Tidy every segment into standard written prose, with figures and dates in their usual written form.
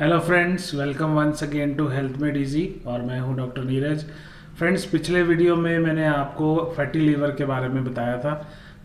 Hello friends, welcome once again to health made easy और मैं हूं डॉक्टर नीरज। फ्रेंड्स, पिछले वीडियो में मैंने आपको फैटी लीवर के बारे में बताया था।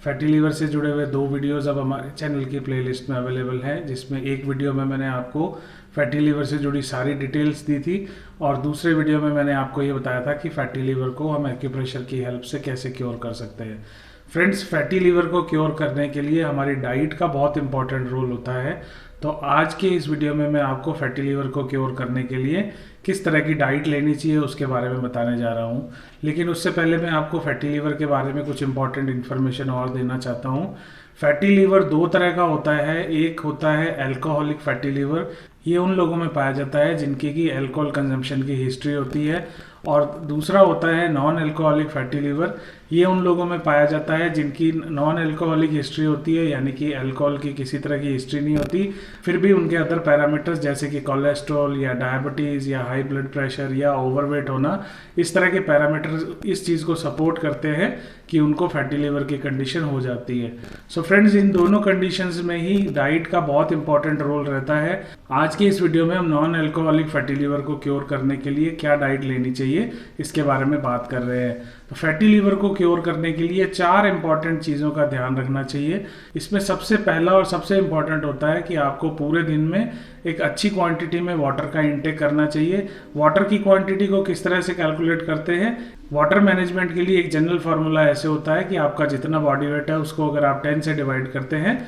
फैटी लीवर से जुड़े हुए 2 वीडियोस अब हमारे चैनल की प्लेलिस्ट में अवेलेबल हैं, जिसमें एक वीडियो में मैंने आपको फैटी लीवर से जुड़ी सारी डिटेल्स दी थी और दूसरे वीडियो में मैंने आपको ये बताया था कि फैटी लीवर को हम एक्यूप्रेशर की हेल्प से कैसे क्योर कर सकते हैं। फ्रेंड्स, फैटी लीवर को क्योर करने के लिए हमारी डाइट का बहुत इंपॉर्टेंट रोल होता है। तो आज के इस वीडियो में मैं आपको फैटी लीवर को क्योर करने के लिए किस तरह की डाइट लेनी चाहिए उसके बारे में बताने जा रहा हूँ। लेकिन उससे पहले मैं आपको फैटी लीवर के बारे में कुछ इंपॉर्टेंट इन्फॉर्मेशन और देना चाहता हूँ। फैटी लीवर 2 तरह का होता है। एक होता है अल्कोहलिक फैटी लीवर। ये उन लोगों में पाया जाता है जिनकी की अल्कोहल कंजम्पशन की हिस्ट्री होती है। और दूसरा होता है नॉन अल्कोहलिक फैटी लीवर। ये उन लोगों में पाया जाता है जिनकी नॉन अल्कोहलिक हिस्ट्री होती है, यानी कि अल्कोहल की किसी तरह की हिस्ट्री नहीं होती, फिर भी उनके अदर पैरामीटर्स जैसे कि कोलेस्ट्रॉल या डायबिटीज़ या हाई ब्लड प्रेशर या ओवरवेट होना, इस तरह के पैरामीटर्स इस चीज़ को सपोर्ट करते हैं कि उनको फैटी लीवर की कंडीशन हो जाती है। सो फ्रेंड्स, इन दोनों कंडीशंस में ही डाइट का बहुत इंपॉर्टेंट रोल रहता है। आज की इस वीडियो में हम नॉन अल्कोहलिक फैटी लीवर को क्योर करने के लिए क्या डाइट लेनी चाहिए इसके बारे में बात कर रहे हैं। तो फैटी लीवर को क्योर करने के लिए 4 इंपॉर्टेंट चीज़ों का ध्यान रखना चाहिए। इसमें सबसे पहला और सबसे इंपॉर्टेंट होता है कि आपको पूरे दिन में एक अच्छी क्वांटिटी में वाटर का इंटेक करना चाहिए। वाटर की क्वांटिटी को किस तरह से कैलकुलेट करते हैं? वाटर मैनेजमेंट के लिए एक जनरल फार्मूला ऐसे होता है कि आपका जितना बॉडी वेट है उसको अगर आप 10 से डिवाइड करते हैं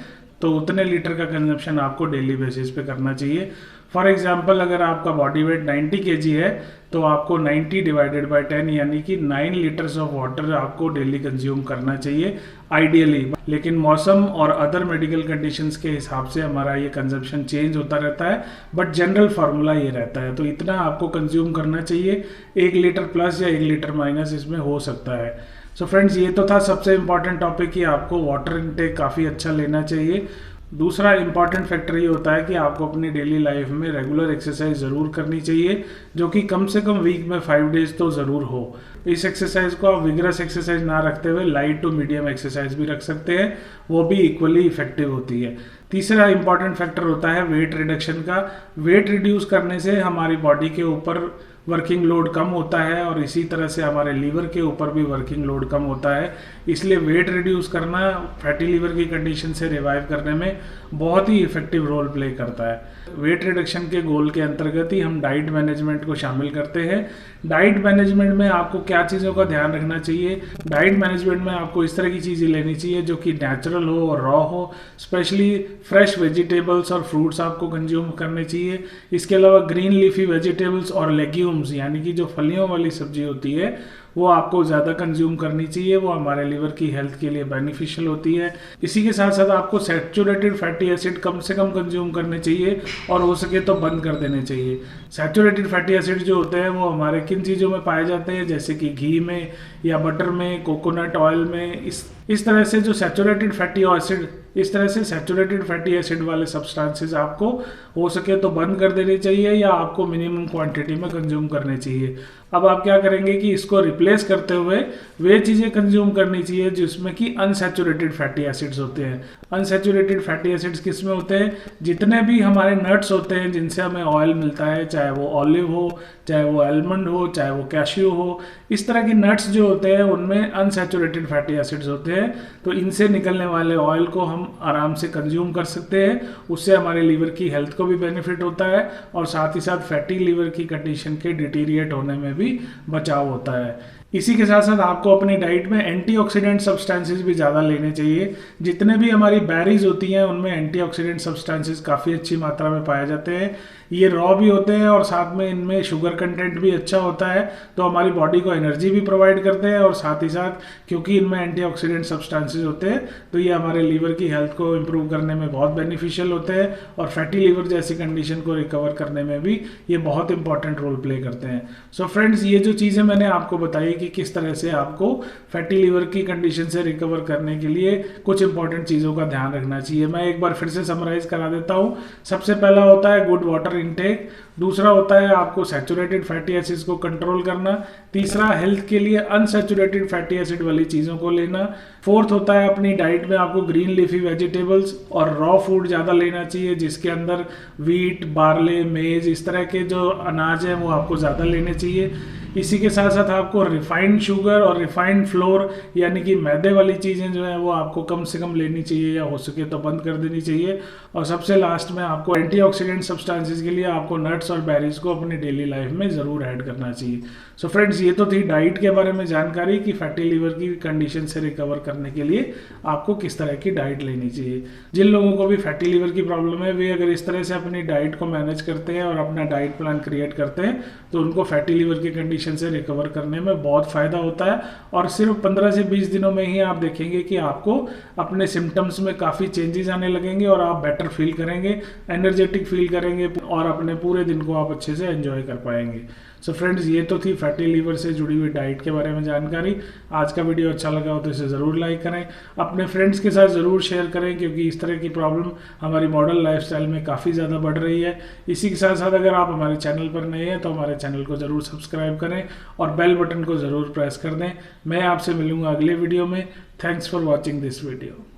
तो उतने लीटर का कंजप्शन आपको डेली बेसिस पे करना चाहिए। फॉर एग्जाम्पल, अगर आपका बॉडी वेट 90 kg है तो आपको 90 डिवाइडेड बाय 10 यानी कि 9 लीटर्स ऑफ वाटर आपको डेली कंज्यूम करना चाहिए आइडियली। लेकिन मौसम और अदर मेडिकल कंडीशंस के हिसाब से हमारा ये कंजप्शन चेंज होता रहता है, बट जनरल फार्मूला ये रहता है। तो इतना आपको कंज्यूम करना चाहिए। 1 लीटर प्लस या 1 लीटर माइनस इसमें हो सकता है। सो फ्रेंड्स, ये तो था सबसे इम्पॉर्टेंट टॉपिक कि आपको वाटर इंटेक काफ़ी अच्छा लेना चाहिए। दूसरा इंपॉर्टेंट फैक्टर ये होता है कि आपको अपनी डेली लाइफ में रेगुलर एक्सरसाइज ज़रूर करनी चाहिए, जो कि कम से कम वीक में 5 डेज तो ज़रूर हो। इस एक्सरसाइज को आप विगरस एक्सरसाइज ना रखते हुए लाइट टू मीडियम एक्सरसाइज भी रख सकते हैं, वो भी इक्वली इफेक्टिव होती है। तीसरा इंपॉर्टेंट फैक्टर होता है वेट रिडक्शन का। वेट रिड्यूस करने से हमारी बॉडी के ऊपर वर्किंग लोड कम होता है और इसी तरह से हमारे लीवर के ऊपर भी वर्किंग लोड कम होता है। इसलिए वेट रिड्यूस करना फैटी लीवर की कंडीशन से रिवाइव करने में बहुत ही इफेक्टिव रोल प्ले करता है। वेट रिडक्शन के गोल के अंतर्गत ही हम डाइट मैनेजमेंट को शामिल करते हैं। डाइट मैनेजमेंट में आपको क्या चीज़ों का ध्यान रखना चाहिए? डाइट मैनेजमेंट में आपको इस तरह की चीज़ें लेनी चाहिए जो कि नेचुरल हो और रॉ हो। स्पेशली फ्रेश वेजिटेबल्स और फ्रूट्स आपको कंज्यूम करने चाहिए। इसके अलावा ग्रीन लीफी वेजिटेबल्स और लेग्यूम्स यानी कि जो फलियों वाली सब्जी होती है वो आपको ज़्यादा कंज्यूम करनी चाहिए। वो हमारे लिवर की हेल्थ के लिए बेनिफिशियल होती है। इसी के साथ साथ आपको सैचुरेटेड फैटी एसिड कम से कम कंज्यूम करने चाहिए और हो सके तो बंद कर देने चाहिए। सैचुरेटेड फैटी एसिड जो होते हैं वो हमारे किन चीज़ों में पाए जाते हैं, जैसे कि घी में या बटर में, कोकोनट ऑयल में। इस तरह से जो सैचुरेटेड फैटी एसिड इस तरह से सैचुरेटेड फैटी एसिड वाले सब्सटेंसेस आपको हो सके तो बंद कर देने चाहिए या आपको मिनिमम क्वांटिटी में कंज्यूम करने चाहिए। अब आप क्या करेंगे कि इसको रिप्लेस करते हुए वे चीज़ें कंज्यूम करनी चाहिए जिसमें कि अनसैचुरेटेड फैटी एसिड्स होते हैं। अनसैचुरेटेड फैटी एसिड्स किस में होते हैं? जितने भी हमारे नट्स होते हैं जिनसे हमें ऑयल मिलता है, चाहे वो ऑलिव हो, चाहे वो आलमंड हो, चाहे वो कैश्यू हो, इस तरह के नट्स जो होते हैं उनमें अनसैचुरेटेड फैटी एसिड्स होते हैं। तो इनसे निकलने वाले ऑयल को हम आराम से कंज्यूम कर सकते हैं। उससे हमारे लीवर की हेल्थ को भी बेनिफिट होता है और साथ ही साथ फैटी लीवर की कंडीशन के डिटीरिएट होने में भी बचाव होता है। इसी के साथ साथ आपको अपनी डाइट में एंटीऑक्सीडेंट सब्सटेंसेस भी ज़्यादा लेने चाहिए। जितने भी हमारी बेरीज होती हैं उनमें एंटीऑक्सीडेंट सब्सटेंसेस काफ़ी अच्छी मात्रा में पाए जाते हैं। ये रॉ भी होते हैं और साथ में इनमें शुगर कंटेंट भी अच्छा होता है, तो हमारी बॉडी को एनर्जी भी प्रोवाइड करते हैं और साथ ही साथ क्योंकि इनमें एंटीऑक्सीडेंट सब्सटेंसेस होते हैं तो ये हमारे लीवर की हेल्थ को इम्प्रूव करने में बहुत बेनिफिशियल होते हैं और फैटी लीवर जैसी कंडीशन को रिकवर करने में भी ये बहुत इंपॉर्टेंट रोल प्ले करते हैं। सो फ्रेंड्स, ये जो चीज़ें मैंने आपको बताई कि किस तरह से आपको फैटी लीवर की कंडीशन से रिकवर करने के लिए कुछ इंपॉर्टेंट चीज़ों का ध्यान रखना चाहिए। मैं एक बार फिर से समराइज करा देता हूँ। सबसे पहला होता है गुड वाटर इनटेक, दूसरा होता है आपको सैचुरेटेड फैटी एसिड्स को कंट्रोल करना, तीसरा हेल्थ के लिए अनसैचुरेटेड फैटी एसिड वाली चीज़ों को लेना, फोर्थ होता है अपनी डाइट में आपको ग्रीन लीफी वेजिटेबल्स और रॉ फूड ज़्यादा लेना चाहिए, जिसके अंदर वीट, बार्ले, मेज, इस तरह के जो अनाज हैं वो आपको ज़्यादा लेने चाहिए। इसी के साथ साथ आपको रिफाइंड शुगर और रिफाइंड फ्लोर यानी कि मैदे वाली चीज़ें जो हैं वो आपको कम से कम लेनी चाहिए, या हो सके तो बंद कर देनी चाहिए। और सबसे लास्ट में आपको एंटीऑक्सीडेंट सब्सटेंसेस के लिए आपको नट्स और बेरीज को अपनी डेली लाइफ में ज़रूर ऐड करना चाहिए। सो फ्रेंड्स, ये तो थी डाइट के बारे में जानकारी कि फैटी लीवर की कंडीशन से रिकवर करने के लिए आपको किस तरह की डाइट लेनी चाहिए। जिन लोगों को भी फैटी लीवर की प्रॉब्लम है, वे अगर इस तरह से अपनी डाइट को मैनेज करते हैं और अपना डाइट प्लान क्रिएट करते हैं तो उनको फैटी लीवर की कंडीशन से रिकवर करने में बहुत फ़ायदा होता है। और सिर्फ 15 से 20 दिनों में ही आप देखेंगे कि आपको अपने सिम्टम्स में काफ़ी चेंजेस आने लगेंगे और आप बेटर फील करेंगे, एनर्जेटिक फील करेंगे और अपने पूरे दिन को आप अच्छे से एंजॉय कर पाएंगे। सो फ्रेंड्स, ये तो थी फैटी लीवर से जुड़ी हुई डाइट के बारे में जानकारी। आज का वीडियो अच्छा लगा हो तो इसे ज़रूर लाइक करें, अपने फ्रेंड्स के साथ ज़रूर शेयर करें, क्योंकि इस तरह की प्रॉब्लम हमारी मॉडर्न लाइफस्टाइल में काफ़ी ज़्यादा बढ़ रही है। इसी के साथ साथ अगर आप हमारे चैनल पर नए हैं तो हमारे चैनल को ज़रूर सब्सक्राइब करें और बेल बटन को ज़रूर प्रेस कर दें। मैं आपसे मिलूंगा अगले वीडियो में। Thanks for watching this video.